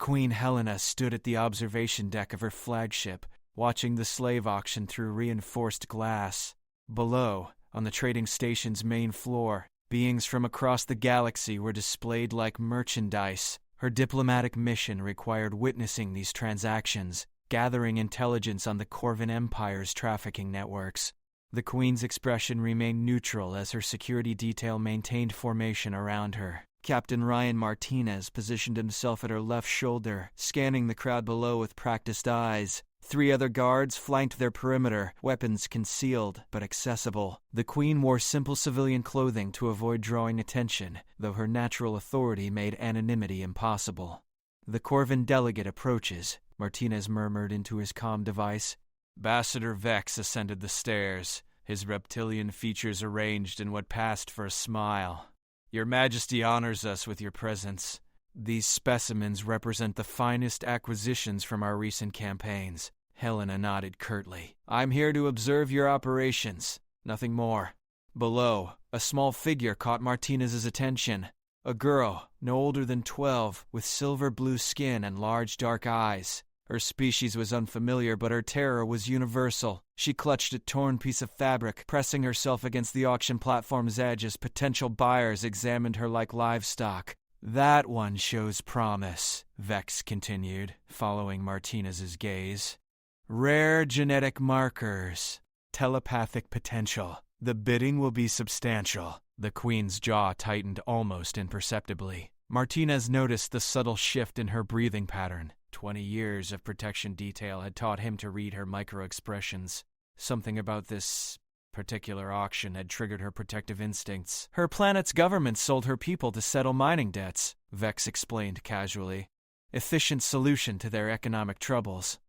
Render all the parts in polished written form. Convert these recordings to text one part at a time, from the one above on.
Queen Helena stood at the observation deck of her flagship, watching the slave auction through reinforced glass. Below, on the trading station's main floor, beings from across the galaxy were displayed like merchandise. Her diplomatic mission required witnessing these transactions, gathering intelligence on the Corvin Empire's trafficking networks. The Queen's expression remained neutral as her security detail maintained formation around her. Captain Ryan Martinez positioned himself at her left shoulder, scanning the crowd below with practiced eyes. 3 other guards flanked their perimeter, weapons concealed but accessible. The Queen wore simple civilian clothing to avoid drawing attention, though her natural authority made anonymity impossible. "The Corvin delegate approaches," Martinez murmured into his comm device. Ambassador Vex ascended the stairs, his reptilian features arranged in what passed for a smile. "Your Majesty honors us with your presence. These specimens represent the finest acquisitions from our recent campaigns." Helena nodded curtly. "I'm here to observe your operations. Nothing more." Below, a small figure caught Martinez's attention. A girl, no older than 12, with silver-blue skin and large dark eyes. Her species was unfamiliar, but her terror was universal. She clutched a torn piece of fabric, pressing herself against the auction platform's edge as potential buyers examined her like livestock. "That one shows promise," Vex continued, following Martinez's gaze. "Rare genetic markers. Telepathic potential. The bidding will be substantial." The Queen's jaw tightened almost imperceptibly. Martinez noticed the subtle shift in her breathing pattern. 20 years of protection detail had taught him to read her micro-expressions. Something about this particular auction had triggered her protective instincts. "Her planet's government sold her people to settle mining debts," Vex explained casually. "Efficient solution to their economic troubles."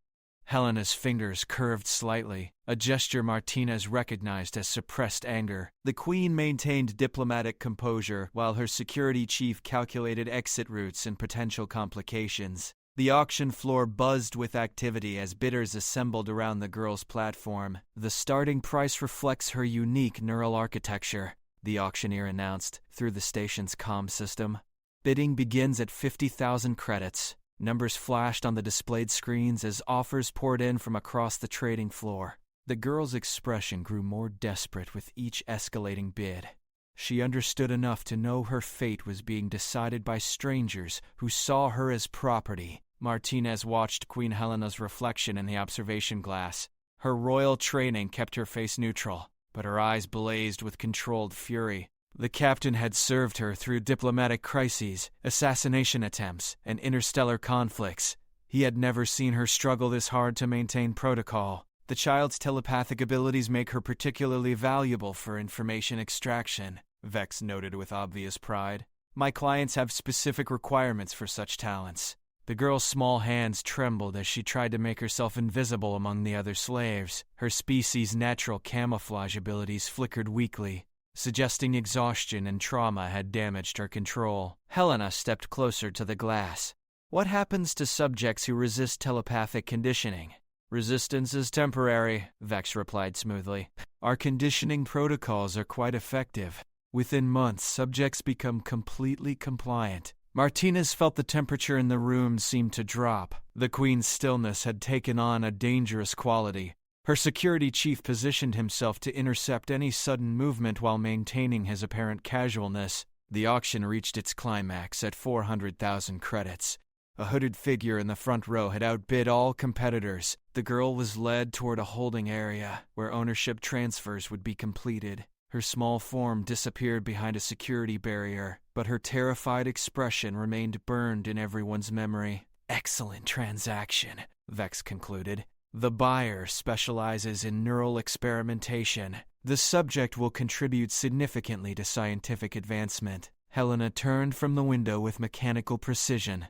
Helena's fingers curved slightly, a gesture Martinez recognized as suppressed anger. The Queen maintained diplomatic composure while her security chief calculated exit routes and potential complications. The auction floor buzzed with activity as bidders assembled around the girl's platform. "The starting price reflects her unique neural architecture," the auctioneer announced through the station's comm system. "Bidding begins at 50,000 credits." Numbers flashed on the displayed screens as offers poured in from across the trading floor. The girl's expression grew more desperate with each escalating bid. She understood enough to know her fate was being decided by strangers who saw her as property. Martinez watched Queen Helena's reflection in the observation glass. Her royal training kept her face neutral, but her eyes blazed with controlled fury. The captain had served her through diplomatic crises, assassination attempts, and interstellar conflicts. He had never seen her struggle this hard to maintain protocol. The child's telepathic abilities make her particularly valuable for information extraction, Vex noted with obvious pride. "My clients have specific requirements for such talents." The girl's small hands trembled as she tried to make herself invisible among the other slaves. Her species' natural camouflage abilities flickered weakly, suggesting exhaustion and trauma had damaged her control. Helena stepped closer to the glass. "What happens to subjects who resist telepathic conditioning?" "Resistance is temporary," Vex replied smoothly. "Our conditioning protocols are quite effective. Within months, subjects become completely compliant." Martinez felt the temperature in the room seem to drop. The Queen's stillness had taken on a dangerous quality. Her security chief positioned himself to intercept any sudden movement while maintaining his apparent casualness. The auction reached its climax at 400,000 credits. A hooded figure in the front row had outbid all competitors. The girl was led toward a holding area where ownership transfers would be completed. Her small form disappeared behind a security barrier, but her terrified expression remained burned in everyone's memory. "Excellent transaction," Vex concluded. "The buyer specializes in neural experimentation. The subject will contribute significantly to scientific advancement." Helena turned from the window with mechanical precision.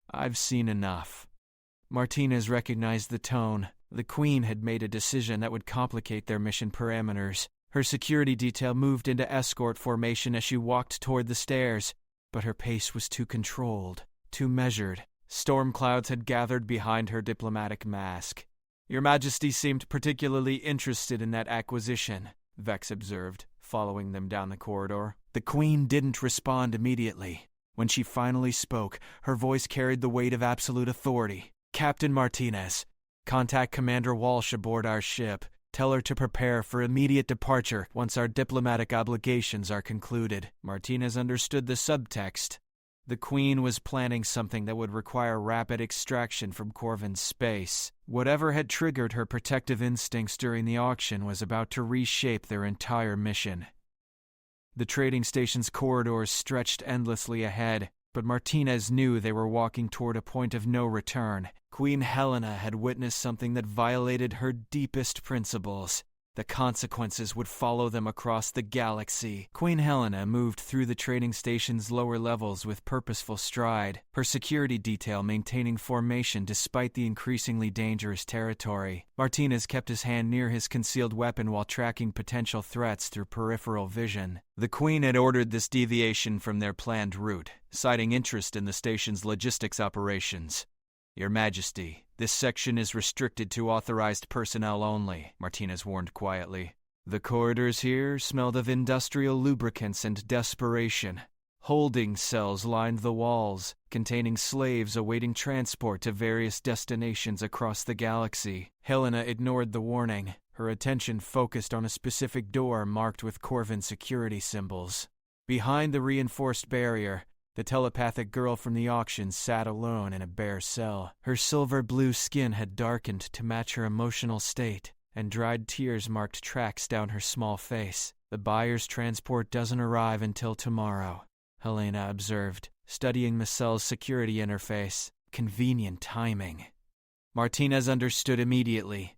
"I've seen enough." Martinez recognized the tone. The Queen had made a decision that would complicate their mission parameters. Her security detail moved into escort formation as she walked toward the stairs, but her pace was too controlled, too measured. Storm clouds had gathered behind her diplomatic mask. "Your Majesty seemed particularly interested in that acquisition," Vex observed, following them down the corridor. The Queen didn't respond immediately. When she finally spoke, her voice carried the weight of absolute authority. "Captain Martinez, contact Commander Walsh aboard our ship. Tell her to prepare for immediate departure once our diplomatic obligations are concluded." Martinez understood the subtext. The Queen was planning something that would require rapid extraction from Corvin's space. Whatever had triggered her protective instincts during the auction was about to reshape their entire mission. The trading station's corridors stretched endlessly ahead, but Martinez knew they were walking toward a point of no return. Queen Helena had witnessed something that violated her deepest principles. The consequences would follow them across the galaxy. Queen Helena moved through the trading station's lower levels with purposeful stride, her security detail maintaining formation despite the increasingly dangerous territory. Martinez kept his hand near his concealed weapon while tracking potential threats through peripheral vision. The Queen had ordered this deviation from their planned route, citing interest in the station's logistics operations. "Your Majesty, this section is restricted to authorized personnel only," Martinez warned quietly. The corridors here smelled of industrial lubricants and desperation. Holding cells lined the walls, containing slaves awaiting transport to various destinations across the galaxy. Helena ignored the warning, her attention focused on a specific door marked with Corvin security symbols. Behind the reinforced barrier, the telepathic girl from the auction sat alone in a bare cell. Her silver-blue skin had darkened to match her emotional state, and dried tears marked tracks down her small face. "The buyer's transport doesn't arrive until tomorrow," Helena observed, studying the cell's security interface. Convenient timing. Martinez understood immediately.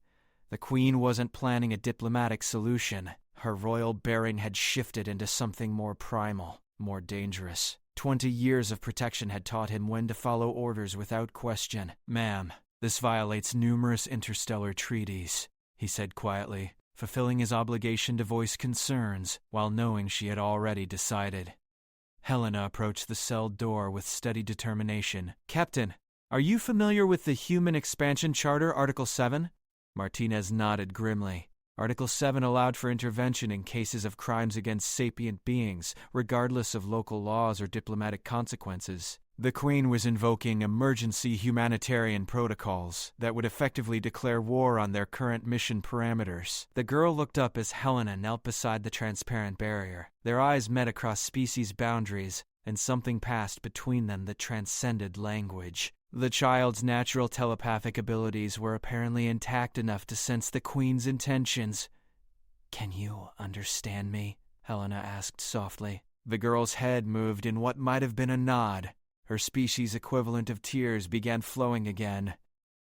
The Queen wasn't planning a diplomatic solution. Her royal bearing had shifted into something more primal, more dangerous. 20 years of protection had taught him when to follow orders without question. "Ma'am, this violates numerous interstellar treaties," he said quietly, fulfilling his obligation to voice concerns while knowing she had already decided. Helena approached the cell door with steady determination. "Captain, are you familiar with the Human Expansion Charter, Article 7? Martinez nodded grimly. Article 7 allowed for intervention in cases of crimes against sapient beings, regardless of local laws or diplomatic consequences. The Queen was invoking emergency humanitarian protocols that would effectively declare war on their current mission parameters. The girl looked up as Helena knelt beside the transparent barrier. Their eyes met across species boundaries, and something passed between them that transcended language. The child's natural telepathic abilities were apparently intact enough to sense the Queen's intentions. "Can you understand me?" Helena asked softly. The girl's head moved in what might have been a nod. Her species equivalent of tears began flowing again.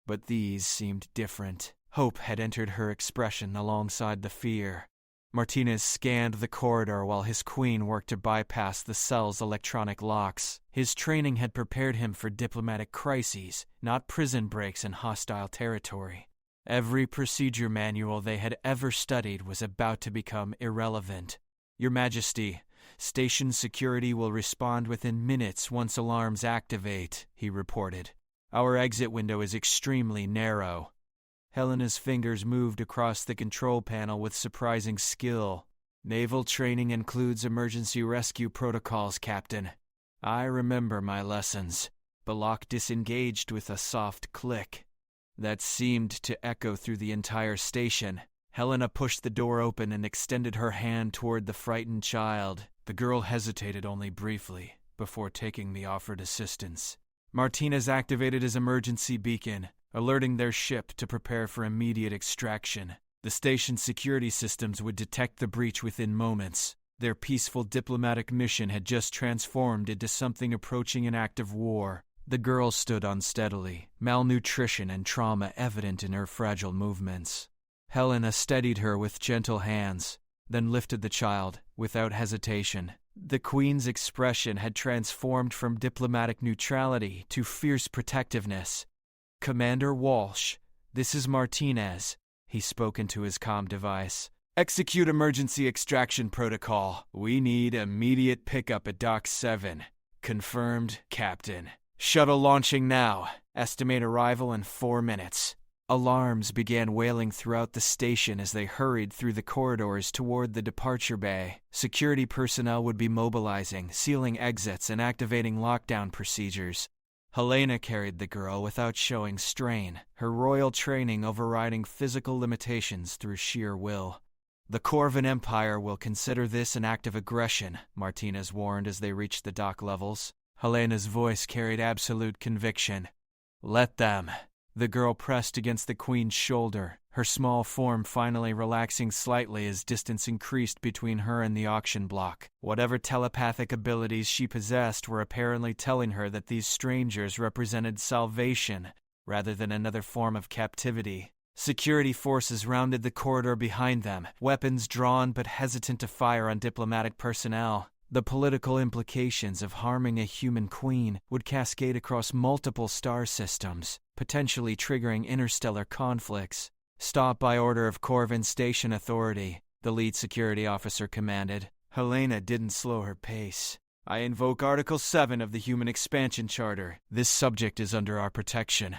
But these seemed different. Hope had entered her expression alongside the fear. Martinez scanned the corridor while his Queen worked to bypass the cell's electronic locks. His training had prepared him for diplomatic crises, not prison breaks in hostile territory. Every procedure manual they had ever studied was about to become irrelevant. "Your Majesty, station security will respond within minutes once alarms activate," he reported. "Our exit window is extremely narrow." Helena's fingers moved across the control panel with surprising skill. "Naval training includes emergency rescue protocols, Captain. I remember my lessons." The lock disengaged with a soft click. That seemed to echo through the entire station. Helena pushed the door open and extended her hand toward the frightened child. The girl hesitated only briefly before taking the offered assistance. Martinez activated his emergency beacon, alerting their ship to prepare for immediate extraction. The station's security systems would detect the breach within moments. Their peaceful diplomatic mission had just transformed into something approaching an act of war. The girl stood unsteadily, malnutrition and trauma evident in her fragile movements. Helena steadied her with gentle hands, then lifted the child without hesitation. The Queen's expression had transformed from diplomatic neutrality to fierce protectiveness. "Commander Walsh, this is Martinez," he spoke into his comm device. "Execute emergency extraction protocol. We need immediate pickup at Dock 7. Confirmed, Captain. Shuttle launching now. Estimate arrival in 4 minutes. Alarms began wailing throughout the station as they hurried through the corridors toward the departure bay. Security personnel would be mobilizing, sealing exits, and activating lockdown procedures. Helena carried the girl without showing strain, her royal training overriding physical limitations through sheer will. "The Corvin Empire will consider this an act of aggression," Martinez warned as they reached the dock levels. Helena's voice carried absolute conviction. "Let them." The girl pressed against the Queen's shoulder, her small form finally relaxing slightly as distance increased between her and the auction block. Whatever telepathic abilities she possessed were apparently telling her that these strangers represented salvation rather than another form of captivity. Security forces rounded the corridor behind them, weapons drawn but hesitant to fire on diplomatic personnel. The political implications of harming a human queen would cascade across multiple star systems, potentially triggering interstellar conflicts. "Stop by order of Corvin Station Authority," the lead security officer commanded. Helena didn't slow her pace. "I invoke Article 7 of the Human Expansion Charter. This subject is under our protection."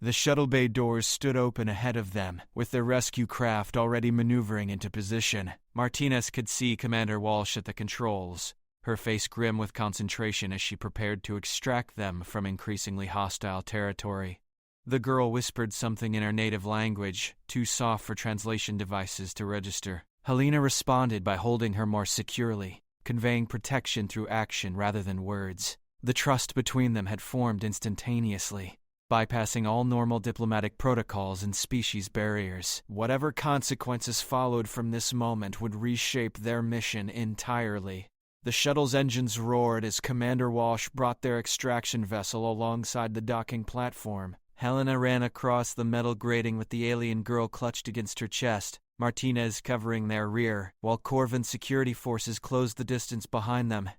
The shuttle bay doors stood open ahead of them, with their rescue craft already maneuvering into position. Martinez could see Commander Walsh at the controls, her face grim with concentration as she prepared to extract them from increasingly hostile territory. The girl whispered something in her native language, too soft for translation devices to register. Helena responded by holding her more securely, conveying protection through action rather than words. The trust between them had formed instantaneously, bypassing all normal diplomatic protocols and species barriers. Whatever consequences followed from this moment would reshape their mission entirely. The shuttle's engines roared as Commander Walsh brought their extraction vessel alongside the docking platform. Helena ran across the metal grating with the alien girl clutched against her chest, Martinez covering their rear, while Corvin security forces closed the distance behind them.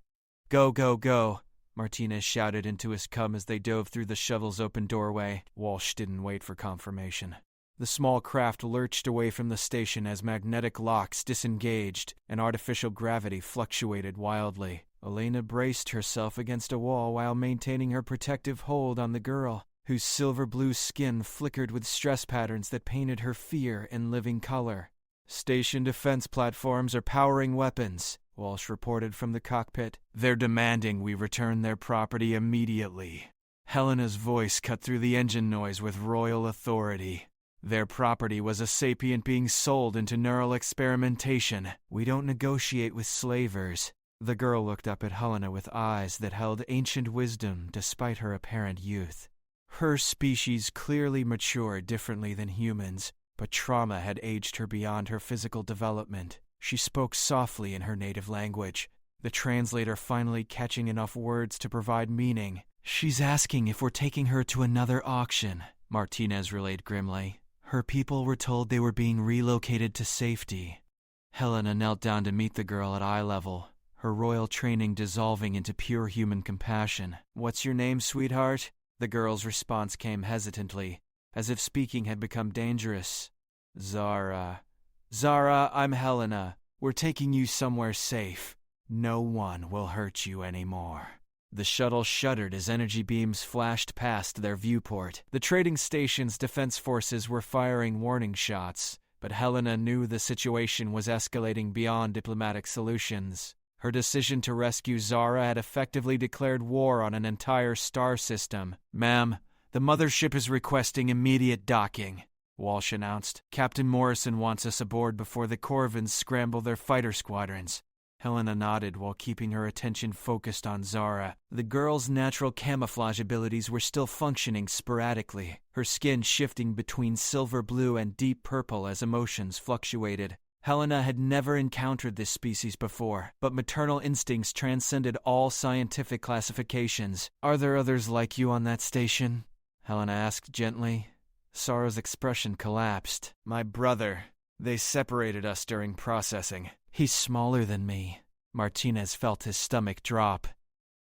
"Go, go, go," Martinez shouted into his cum as they dove through the shuttle's open doorway. Walsh didn't wait for confirmation. The small craft lurched away from the station as magnetic locks disengaged and artificial gravity fluctuated wildly. Helena braced herself against a wall while maintaining her protective hold on the girl, whose silver-blue skin flickered with stress patterns that painted her fear in living color. "Station defense platforms are powering weapons," Walsh reported from the cockpit. "They're demanding we return their property immediately." Helena's voice cut through the engine noise with royal authority. "Their property was a sapient being sold into neural experimentation. We don't negotiate with slavers." The girl looked up at Helena with eyes that held ancient wisdom despite her apparent youth. Her species clearly matured differently than humans, but trauma had aged her beyond her physical development. She spoke softly in her native language, the translator finally catching enough words to provide meaning. "She's asking if we're taking her to another auction," Martinez relayed grimly. "Her people were told they were being relocated to safety." Helena knelt down to meet the girl at eye level, her royal training dissolving into pure human compassion. "What's your name, sweetheart?" The girl's response came hesitantly, as if speaking had become dangerous. "Zara." "Zara, I'm Helena. We're taking you somewhere safe. No one will hurt you anymore." The shuttle shuddered as energy beams flashed past their viewport. The trading station's defense forces were firing warning shots, but Helena knew the situation was escalating beyond diplomatic solutions. Her decision to rescue Zara had effectively declared war on an entire star system. "Ma'am, the mothership is requesting immediate docking," Walsh announced. "Captain Morrison wants us aboard before the Corvins scramble their fighter squadrons." Helena nodded while keeping her attention focused on Zara. The girl's natural camouflage abilities were still functioning sporadically, her skin shifting between silver blue and deep purple as emotions fluctuated. Helena had never encountered this species before, but maternal instincts transcended all scientific classifications. "Are there others like you on that station?" Helena asked gently. Zara's expression collapsed. "My brother. They separated us during processing. He's smaller than me." Martinez felt his stomach drop.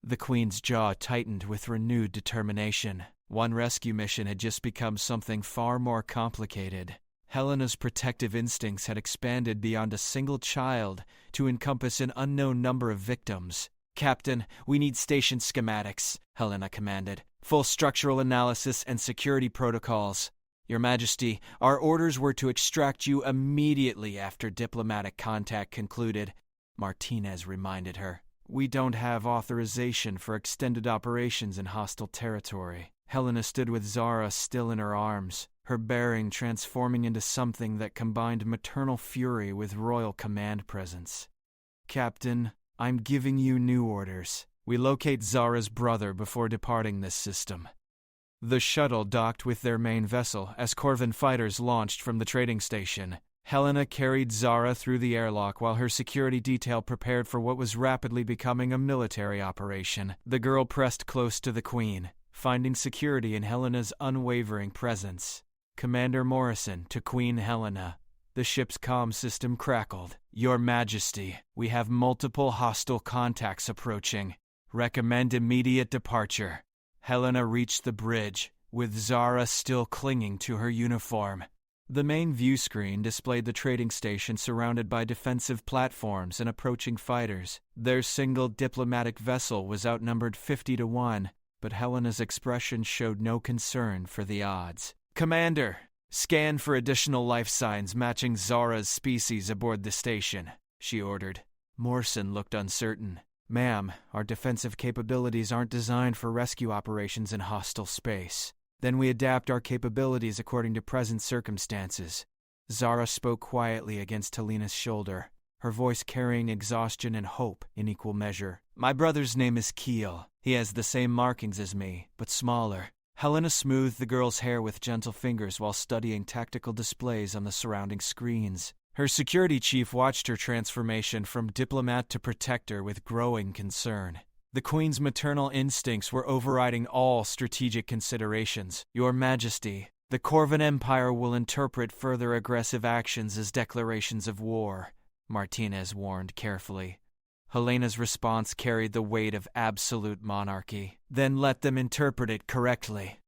The Queen's jaw tightened with renewed determination. One rescue mission had just become something far more complicated. Helena's protective instincts had expanded beyond a single child to encompass an unknown number of victims. "Captain, we need station schematics," Helena commanded. "Full structural analysis and security protocols." Your Majesty, our orders were to extract you immediately after diplomatic contact concluded, Martinez reminded her. We don't have authorization for extended operations in hostile territory. Helena stood with Zara still in her arms, her bearing transforming into something that combined maternal fury with royal command presence. Captain, I'm giving you new orders. We locate Zara's brother before departing this system. The shuttle docked with their main vessel as Corvin fighters launched from the trading station. Helena carried Zara through the airlock while her security detail prepared for what was rapidly becoming a military operation. The girl pressed close to the Queen, finding security in Helena's unwavering presence. Commander Morrison to Queen Helena. The ship's comm system crackled. Your Majesty, we have multiple hostile contacts approaching. Recommend immediate departure. Helena reached the bridge, with Zara still clinging to her uniform. The main view screen displayed the trading station surrounded by defensive platforms and approaching fighters. Their single diplomatic vessel was outnumbered 50-1, but Helena's expression showed no concern for the odds. Commander, scan for additional life signs matching Zara's species aboard the station, she ordered. Morrison looked uncertain. Ma'am, our defensive capabilities aren't designed for rescue operations in hostile space. Then we adapt our capabilities according to present circumstances. Zara spoke quietly against Helena's shoulder, her voice carrying exhaustion and hope in equal measure. My brother's name is Keel. He has the same markings as me, but smaller. Helena smoothed the girl's hair with gentle fingers while studying tactical displays on the surrounding screens. Her security chief watched her transformation from diplomat to protector with growing concern. The Queen's maternal instincts were overriding all strategic considerations. Your Majesty, the Corvin Empire will interpret further aggressive actions as declarations of war, Martinez warned carefully. Helena's response carried the weight of absolute monarchy. Then let them interpret it correctly.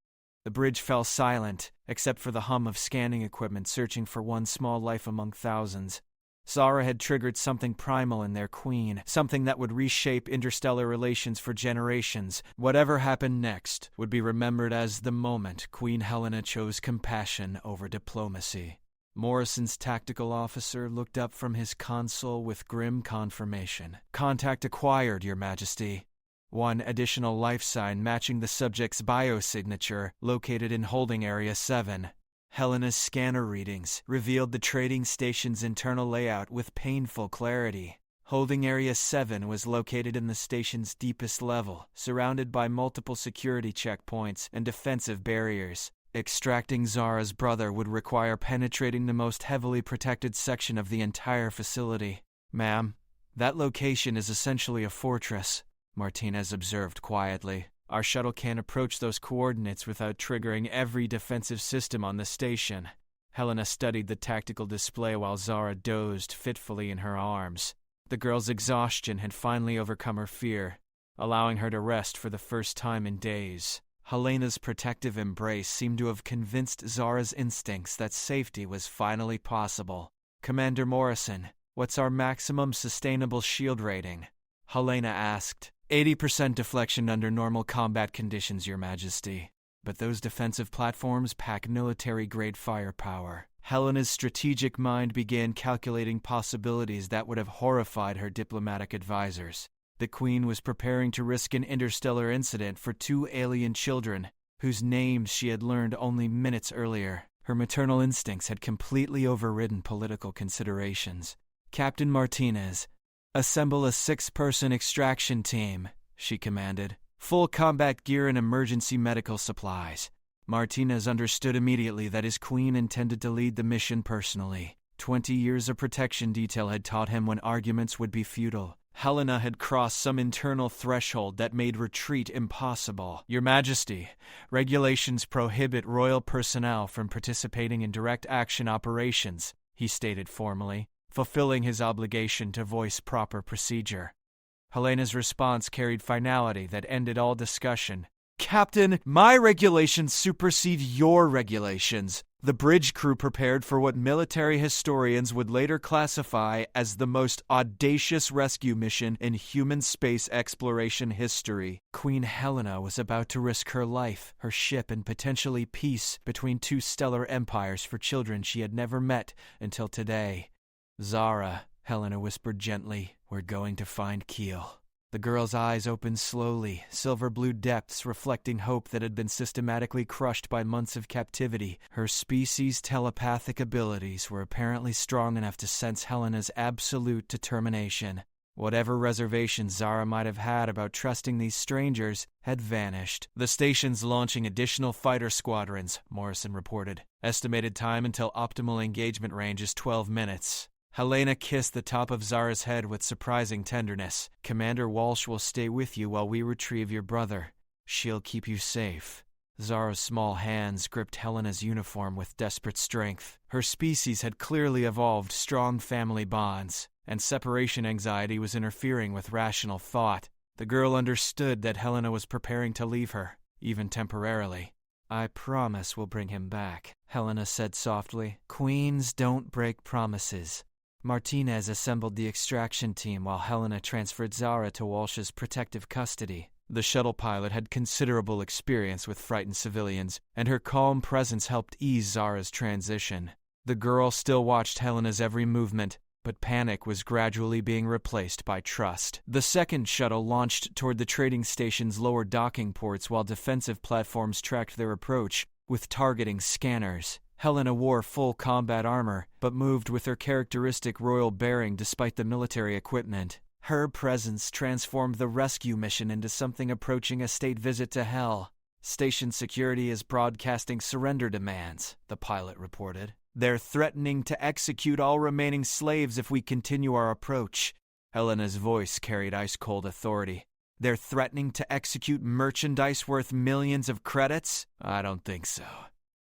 The bridge fell silent, except for the hum of scanning equipment searching for one small life among thousands. Zara had triggered something primal in their queen, something that would reshape interstellar relations for generations. Whatever happened next would be remembered as the moment Queen Helena chose compassion over diplomacy. Morrison's tactical officer looked up from his console with grim confirmation. Contact acquired, Your Majesty. One additional life sign matching the subject's biosignature, located in Holding Area 7. Helena's scanner readings revealed the trading station's internal layout with painful clarity. Holding Area 7 was located in the station's deepest level, surrounded by multiple security checkpoints and defensive barriers. Extracting Zara's brother would require penetrating the most heavily protected section of the entire facility. Ma'am, that location is essentially a fortress, Martinez observed quietly. Our shuttle can't approach those coordinates without triggering every defensive system on the station. Helena studied the tactical display while Zara dozed fitfully in her arms. The girl's exhaustion had finally overcome her fear, allowing her to rest for the first time in days. Helena's protective embrace seemed to have convinced Zara's instincts that safety was finally possible. Commander Morrison, what's our maximum sustainable shield rating? Helena asked. 80% deflection under normal combat conditions, Your Majesty. But those defensive platforms pack military-grade firepower. Helena's strategic mind began calculating possibilities that would have horrified her diplomatic advisors. The Queen was preparing to risk an interstellar incident for 2 alien children, whose names she had learned only minutes earlier. Her maternal instincts had completely overridden political considerations. Captain Martinez, assemble a 6-person extraction team, she commanded. Full combat gear and emergency medical supplies. Martinez understood immediately that his queen intended to lead the mission personally. 20 years of protection detail had taught him when arguments would be futile. Helena had crossed some internal threshold that made retreat impossible. Your Majesty, regulations prohibit royal personnel from participating in direct action operations, he stated formally, fulfilling his obligation to voice proper procedure. Helena's response carried finality that ended all discussion. Captain, my regulations supersede your regulations. The bridge crew prepared for what military historians would later classify as the most audacious rescue mission in human space exploration history. Queen Helena was about to risk her life, her ship, and potentially peace between two stellar empires for children she had never met until today. "Zara," Helena whispered gently, "we're going to find Keel." The girl's eyes opened slowly, silver-blue depths reflecting hope that had been systematically crushed by months of captivity. Her species' telepathic abilities were apparently strong enough to sense Helena's absolute determination. Whatever reservations Zara might have had about trusting these strangers had vanished. "The station's launching additional fighter squadrons," Morrison reported. "Estimated time until optimal engagement range is 12 minutes. Helena kissed the top of Zara's head with surprising tenderness. "Commander Walsh will stay with you while we retrieve your brother. She'll keep you safe." Zara's small hands gripped Helena's uniform with desperate strength. Her species had clearly evolved strong family bonds, and separation anxiety was interfering with rational thought. The girl understood that Helena was preparing to leave her, even temporarily. "I promise we'll bring him back," Helena said softly. "Queens don't break promises." Martinez assembled the extraction team while Helena transferred Zara to Walsh's protective custody. The shuttle pilot had considerable experience with frightened civilians, and her calm presence helped ease Zara's transition. The girl still watched Helena's every movement, but panic was gradually being replaced by trust. The second shuttle launched toward the trading station's lower docking ports while defensive platforms tracked their approach with targeting scanners. Helena wore full combat armor, but moved with her characteristic royal bearing despite the military equipment. Her presence transformed the rescue mission into something approaching a state visit to hell. "Station security is broadcasting surrender demands," the pilot reported. "They're threatening to execute all remaining slaves if we continue our approach." Helena's voice carried ice-cold authority. "They're threatening to execute merchandise worth millions of credits? I don't think so."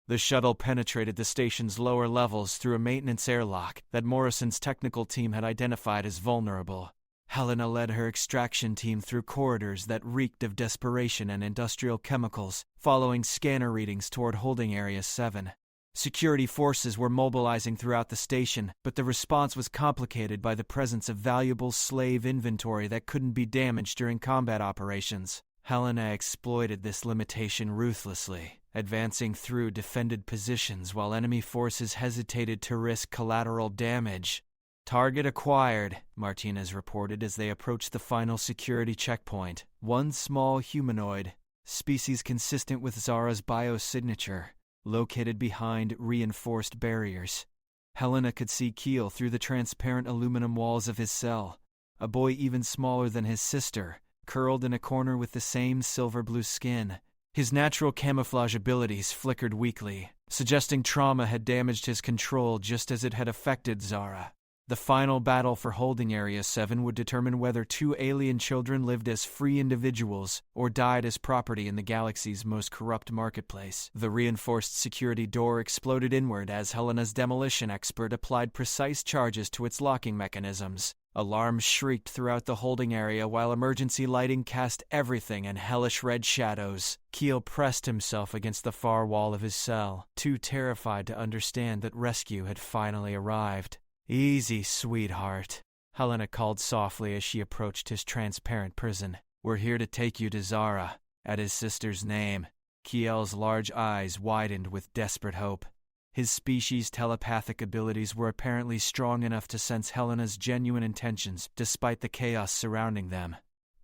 The shuttle penetrated the station's lower levels through a maintenance airlock that Morrison's technical team had identified as vulnerable. Helena led her extraction team through corridors that reeked of desperation and industrial chemicals, following scanner readings toward Holding Area 7. Security forces were mobilizing throughout the station, but the response was complicated by the presence of valuable slave inventory that couldn't be damaged during combat operations. Helena exploited this limitation ruthlessly, advancing through defended positions while enemy forces hesitated to risk collateral damage. "Target acquired," Martinez reported as they approached the final security checkpoint. One small humanoid, species consistent with Zara's biosignature, located behind reinforced barriers. Helena could see Keel through the transparent aluminum walls of his cell, a boy even smaller than his sister, curled in a corner with the same silver-blue skin. His natural camouflage abilities flickered weakly, suggesting trauma had damaged his control just as it had affected Zara. The final battle for Holding Area 7 would determine whether two alien children lived as free individuals or died as property in the galaxy's most corrupt marketplace. The reinforced security door exploded inward as Helena's demolition expert applied precise charges to its locking mechanisms. Alarms shrieked throughout the holding area while emergency lighting cast everything in hellish red shadows. Keel pressed himself against the far wall of his cell, too terrified to understand that rescue had finally arrived. "Easy, sweetheart," Helena called softly as she approached his transparent prison. "We're here to take you to Zara." At his sister's name, Keel's large eyes widened with desperate hope. His species' telepathic abilities were apparently strong enough to sense Helena's genuine intentions despite the chaos surrounding them.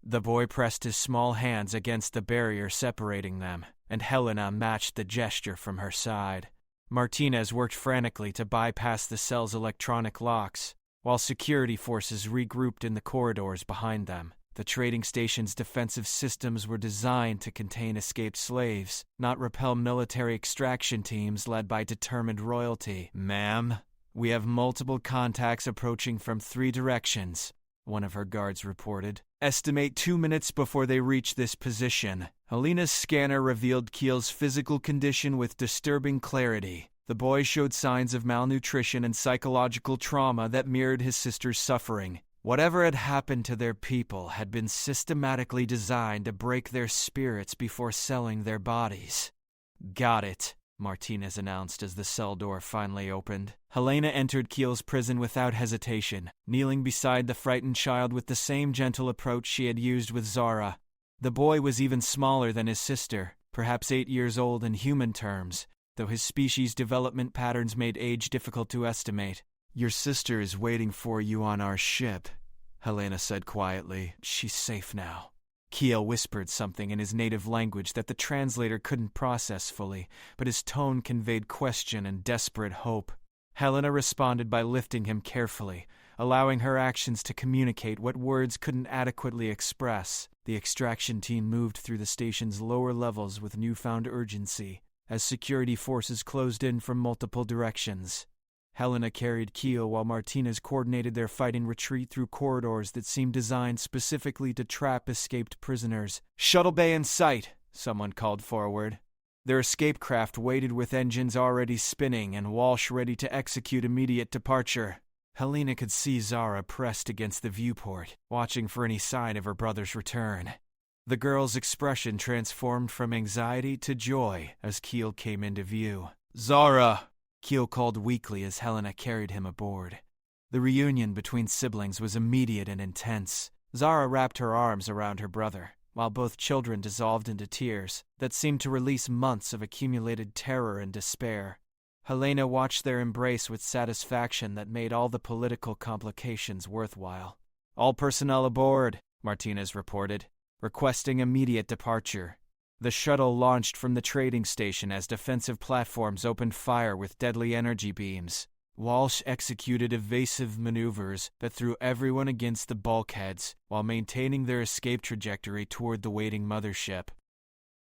The boy pressed his small hands against the barrier separating them, and Helena matched the gesture from her side. Martinez worked frantically to bypass the cell's electronic locks, while security forces regrouped in the corridors behind them. The trading station's defensive systems were designed to contain escaped slaves, not repel military extraction teams led by determined royalty. "Ma'am, we have multiple contacts approaching from 3 directions," one of her guards reported. "Estimate 2 minutes before they reach this position." Helena's scanner revealed Keel's physical condition with disturbing clarity. The boy showed signs of malnutrition and psychological trauma that mirrored his sister's suffering. Whatever had happened to their people had been systematically designed to break their spirits before selling their bodies. "Got it," Martinez announced as the cell door finally opened. Helena entered Keel's prison without hesitation, kneeling beside the frightened child with the same gentle approach she had used with Zara. The boy was even smaller than his sister, perhaps 8 years old in human terms, though his species' development patterns made age difficult to estimate. "Your sister is waiting for you on our ship," Helena said quietly. "She's safe now." Keel whispered something in his native language that the translator couldn't process fully, but his tone conveyed question and desperate hope. Helena responded by lifting him carefully, allowing her actions to communicate what words couldn't adequately express. The extraction team moved through the station's lower levels with newfound urgency, as security forces closed in from multiple directions. Helena carried Keel while Martinez coordinated their fighting retreat through corridors that seemed designed specifically to trap escaped prisoners. "Shuttle bay in sight," someone called forward. Their escape craft waited with engines already spinning and Walsh ready to execute immediate departure. Helena could see Zara pressed against the viewport, watching for any sign of her brother's return. The girl's expression transformed from anxiety to joy as Keel came into view. "Zara!" Keel called weakly as Helena carried him aboard. The reunion between siblings was immediate and intense. Zara wrapped her arms around her brother, while both children dissolved into tears that seemed to release months of accumulated terror and despair. Helena watched their embrace with satisfaction that made all the political complications worthwhile. "All personnel aboard," Martinez reported, requesting immediate departure. The shuttle launched from the trading station as defensive platforms opened fire with deadly energy beams. Walsh executed evasive maneuvers that threw everyone against the bulkheads while maintaining their escape trajectory toward the waiting mothership.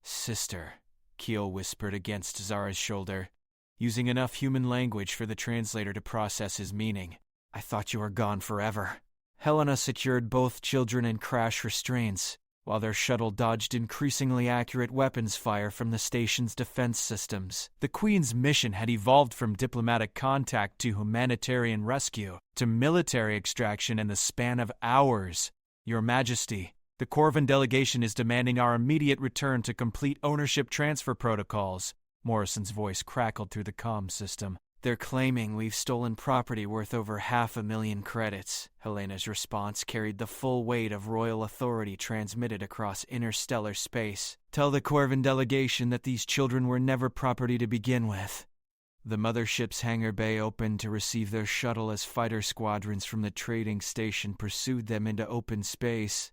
"Sister," Keel whispered against Zara's shoulder, using enough human language for the translator to process his meaning. "I thought you were gone forever." Helena secured both children in crash restraints, while their shuttle dodged increasingly accurate weapons fire from the station's defense systems. The Queen's mission had evolved from diplomatic contact to humanitarian rescue to military extraction in the span of hours. "Your Majesty, the Corvin delegation is demanding our immediate return to complete ownership transfer protocols," Morrison's voice crackled through the comm system. "They're claiming we've stolen property worth over 500,000 credits." Helena's response carried the full weight of royal authority transmitted across interstellar space. "Tell the Corvin delegation that these children were never property to begin with." The mothership's hangar bay opened to receive their shuttle as fighter squadrons from the trading station pursued them into open space.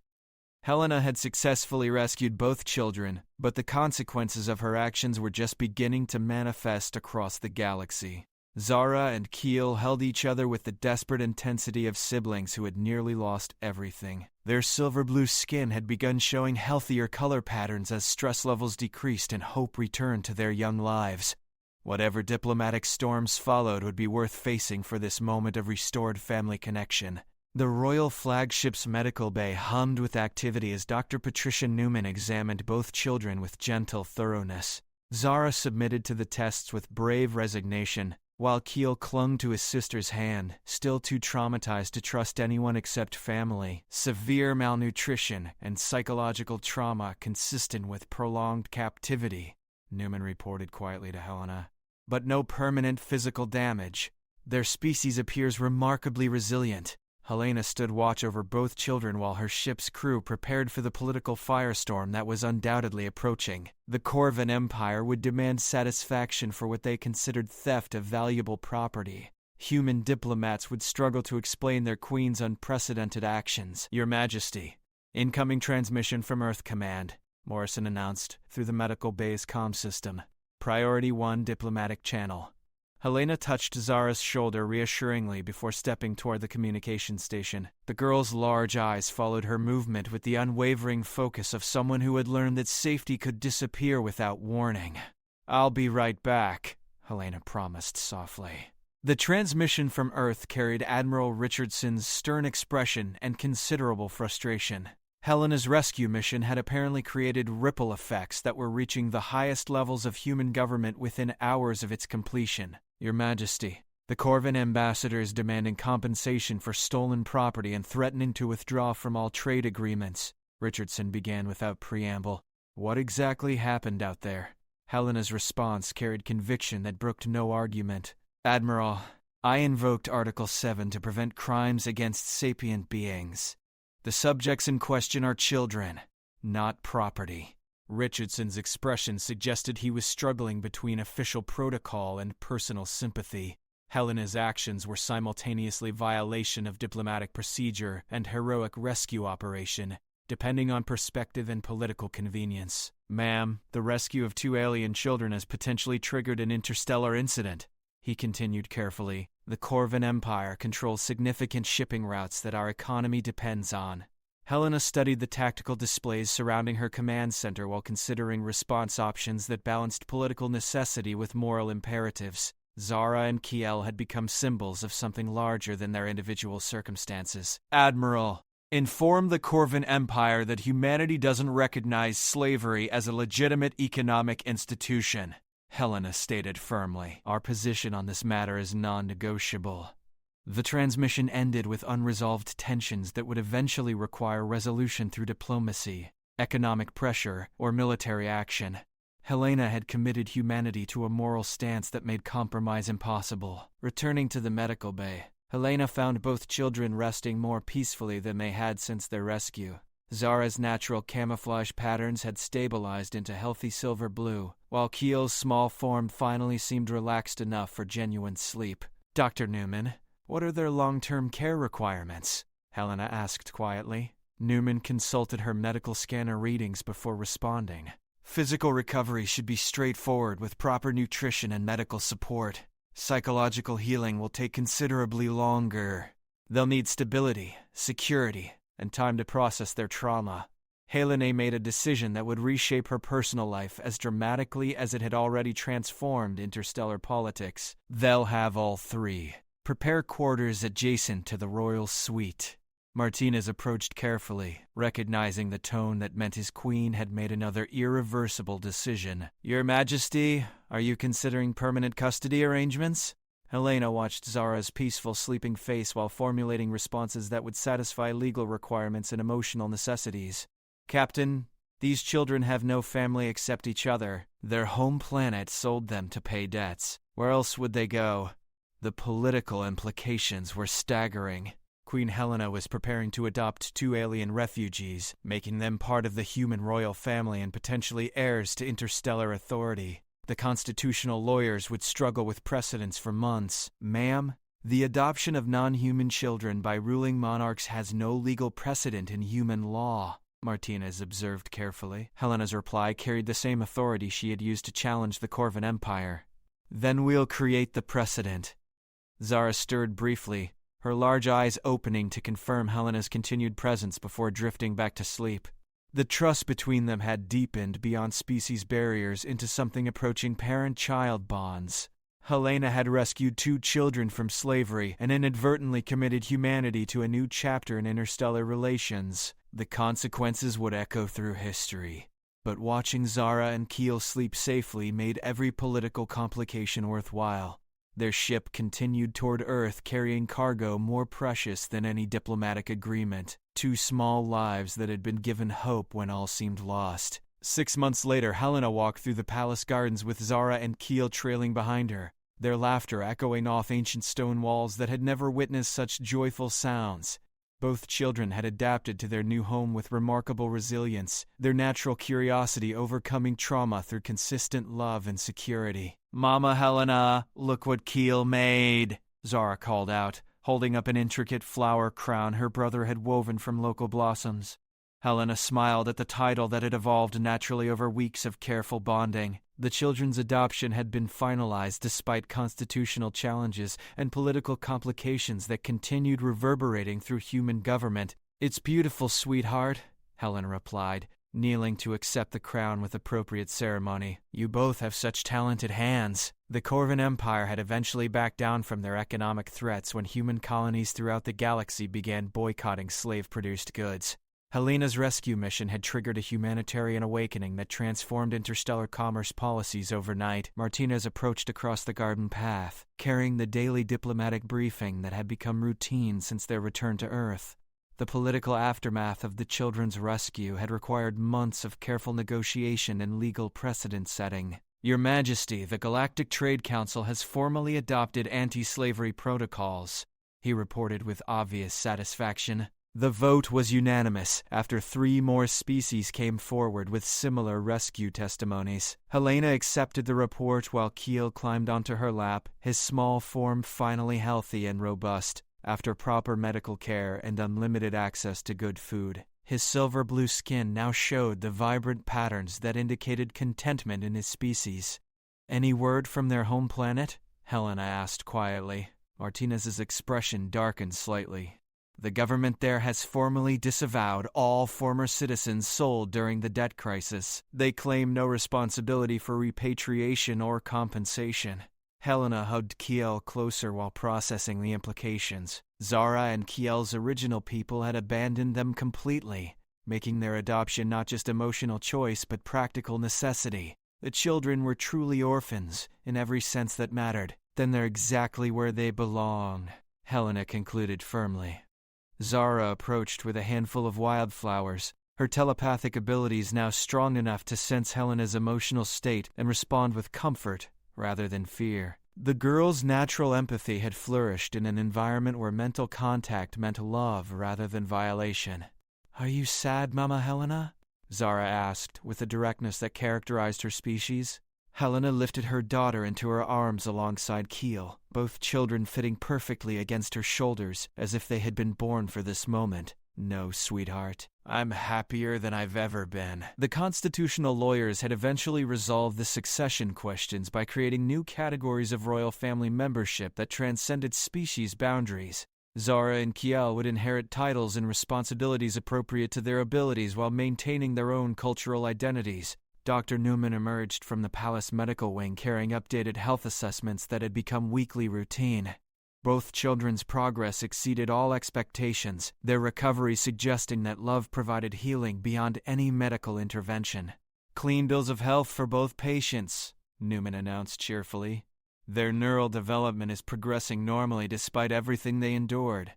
Helena had successfully rescued both children, but the consequences of her actions were just beginning to manifest across the galaxy. Zara and Keel held each other with the desperate intensity of siblings who had nearly lost everything. Their silver-blue skin had begun showing healthier color patterns as stress levels decreased and hope returned to their young lives. Whatever diplomatic storms followed would be worth facing for this moment of restored family connection. The royal flagship's medical bay hummed with activity as Dr. Patricia Newman examined both children with gentle thoroughness. Zara submitted to the tests with brave resignation, while Keel clung to his sister's hand, still too traumatized to trust anyone except family. Severe malnutrition and psychological trauma consistent with prolonged captivity, Newman reported quietly to Helena. But no permanent physical damage. Their species appears remarkably resilient. Helena stood watch over both children while her ship's crew prepared for the political firestorm that was undoubtedly approaching. The Corvin Empire would demand satisfaction for what they considered theft of valuable property. Human diplomats would struggle to explain their queen's unprecedented actions. "Your Majesty, incoming transmission from Earth Command," Morrison announced through the medical bay's comm system. "Priority 1 diplomatic channel." Helena touched Zara's shoulder reassuringly before stepping toward the communication station. The girl's large eyes followed her movement with the unwavering focus of someone who had learned that safety could disappear without warning. "I'll be right back," Helena promised softly. The transmission from Earth carried Admiral Richardson's stern expression and considerable frustration. Helena's rescue mission had apparently created ripple effects that were reaching the highest levels of human government within hours of its completion. "Your Majesty, the Corvin ambassador is demanding compensation for stolen property and threatening to withdraw from all trade agreements," Richardson began without preamble. "What exactly happened out there?" Helena's response carried conviction that brooked no argument. Admiral, I invoked Article 7 to prevent crimes against sapient beings. The subjects in question are children, not property. Richardson's expression suggested he was struggling between official protocol and personal sympathy. Helena's actions were simultaneously violation of diplomatic procedure and heroic rescue operation, depending on perspective and political convenience. Ma'am, the rescue of 2 alien children has potentially triggered an interstellar incident. He continued carefully. The Corvin Empire controls significant shipping routes that our economy depends on. Helena studied the tactical displays surrounding her command center while considering response options that balanced political necessity with moral imperatives. Zara and Kiel had become symbols of something larger than their individual circumstances. Admiral, inform the Corvin Empire that humanity doesn't recognize slavery as a legitimate economic institution, Helena stated firmly. Our position on this matter is non-negotiable. The transmission ended with unresolved tensions that would eventually require resolution through diplomacy, economic pressure, or military action. Helena had committed humanity to a moral stance that made compromise impossible. Returning to the medical bay, Helena found both children resting more peacefully than they had since their rescue. Zara's natural camouflage patterns had stabilized into healthy silver blue, while Kiel's small form finally seemed relaxed enough for genuine sleep. Dr. Newman, what are their long-term care requirements? Helena asked quietly. Newman consulted her medical scanner readings before responding. Physical recovery should be straightforward with proper nutrition and medical support. Psychological healing will take considerably longer. They'll need stability, security, and time to process their trauma. Helena made a decision that would reshape her personal life as dramatically as it had already transformed interstellar politics. They'll have all 3. Prepare quarters adjacent to the royal suite. Martinez approached carefully, recognizing the tone that meant his queen had made another irreversible decision. Your Majesty, are you considering permanent custody arrangements? Helena watched Zara's peaceful, sleeping face while formulating responses that would satisfy legal requirements and emotional necessities. Captain, these children have no family except each other. Their home planet sold them to pay debts. Where else would they go? The political implications were staggering. Queen Helena was preparing to adopt 2 alien refugees, making them part of the human royal family and potentially heirs to interstellar authority. The constitutional lawyers would struggle with precedents for months. Ma'am, the adoption of non-human children by ruling monarchs has no legal precedent in human law, Martinez observed carefully. Helena's reply carried the same authority she had used to challenge the Corvin Empire. Then we'll create the precedent. Zara stirred briefly, her large eyes opening to confirm Helena's continued presence before drifting back to sleep. The trust between them had deepened beyond species barriers into something approaching parent-child bonds. Helena had rescued 2 children from slavery and inadvertently committed humanity to a new chapter in interstellar relations. The consequences would echo through history. But watching Zara and Kiel sleep safely made every political complication worthwhile. Their ship continued toward Earth carrying cargo more precious than any diplomatic agreement. 2 small lives that had been given hope when all seemed lost. 6 months later, Helena walked through the palace gardens with Zara and Kiel trailing behind her, their laughter echoing off ancient stone walls that had never witnessed such joyful sounds. Both children had adapted to their new home with remarkable resilience, their natural curiosity overcoming trauma through consistent love and security. Mama Helena, look what Kiel made, Zara called out, holding up an intricate flower crown her brother had woven from local blossoms. Helena smiled at the title that had evolved naturally over weeks of careful bonding. The children's adoption had been finalized despite constitutional challenges and political complications that continued reverberating through human government. It's beautiful, sweetheart, Helena replied, kneeling to accept the crown with appropriate ceremony. You both have such talented hands. The Corvin Empire had eventually backed down from their economic threats when human colonies throughout the galaxy began boycotting slave-produced goods. Helena's rescue mission had triggered a humanitarian awakening that transformed interstellar commerce policies overnight. Martinez approached across the garden path, carrying the daily diplomatic briefing that had become routine since their return to Earth. The political aftermath of the children's rescue had required months of careful negotiation and legal precedent setting. Your Majesty, the Galactic Trade Council has formally adopted anti-slavery protocols, he reported with obvious satisfaction. The vote was unanimous after 3 more species came forward with similar rescue testimonies. Helena accepted the report while Keel climbed onto her lap, his small form finally healthy and robust after proper medical care and unlimited access to good food. His silver-blue skin now showed the vibrant patterns that indicated contentment in his species. Any word from their home planet? Helena asked quietly. Martinez's expression darkened slightly. The government there has formally disavowed all former citizens sold during the debt crisis. They claim no responsibility for repatriation or compensation. Helena hugged Kiel closer while processing the implications. Zara and Kiel's original people had abandoned them completely, making their adoption not just emotional choice but practical necessity. The children were truly orphans, in every sense that mattered. Then they're exactly where they belong, Helena concluded firmly. Zara approached with a handful of wildflowers, her telepathic abilities now strong enough to sense Helena's emotional state and respond with comfort rather than fear. The girl's natural empathy had flourished in an environment where mental contact meant love rather than violation. "Are you sad, Mama Helena?" Zara asked, with the directness that characterized her species. Helena lifted her daughter into her arms alongside Keel, both children fitting perfectly against her shoulders as if they had been born for this moment. "No, sweetheart. I'm happier than I've ever been." The constitutional lawyers had eventually resolved the succession questions by creating new categories of royal family membership that transcended species boundaries. Zara and Kiel would inherit titles and responsibilities appropriate to their abilities while maintaining their own cultural identities. Dr. Newman emerged from the palace medical wing carrying updated health assessments that had become weekly routine. Both children's progress exceeded all expectations, their recovery suggesting that love provided healing beyond any medical intervention. "Clean bills of health for both patients," Newman announced cheerfully. "Their neural development is progressing normally despite everything they endured."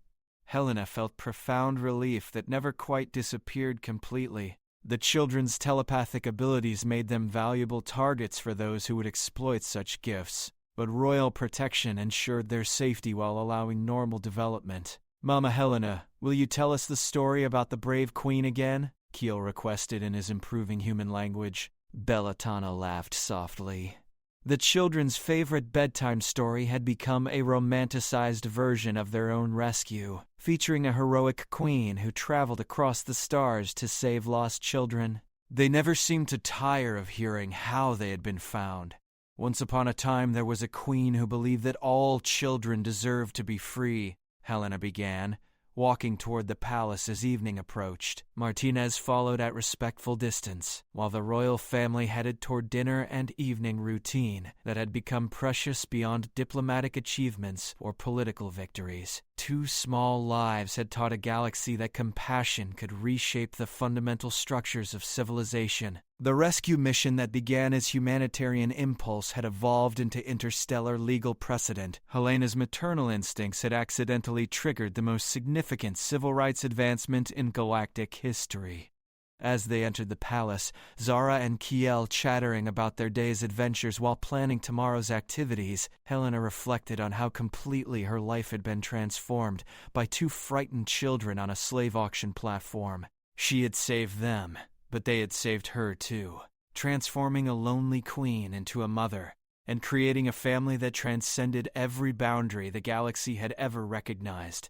Helena felt profound relief that never quite disappeared completely. The children's telepathic abilities made them valuable targets for those who would exploit such gifts, but royal protection ensured their safety while allowing normal development. "Mama Helena, will you tell us the story about the brave queen again?" Keel requested in his improving human language. Bellatana laughed softly. The children's favorite bedtime story had become a romanticized version of their own rescue, featuring a heroic queen who traveled across the stars to save lost children. They never seemed to tire of hearing how they had been found. "Once upon a time there was a queen who believed that all children deserved to be free," Helena began, walking toward the palace as evening approached. Martinez followed at respectful distance, while the royal family headed toward dinner and evening routine that had become precious beyond diplomatic achievements or political victories. 2 small lives had taught a galaxy that compassion could reshape the fundamental structures of civilization. The rescue mission that began as humanitarian impulse had evolved into interstellar legal precedent. Helena's maternal instincts had accidentally triggered the most significant civil rights advancement in galactic history. As they entered the palace, Zara and Kiel chattering about their day's adventures while planning tomorrow's activities, Helena reflected on how completely her life had been transformed by 2 frightened children on a slave auction platform. She had saved them, but they had saved her too, transforming a lonely queen into a mother, and creating a family that transcended every boundary the galaxy had ever recognized.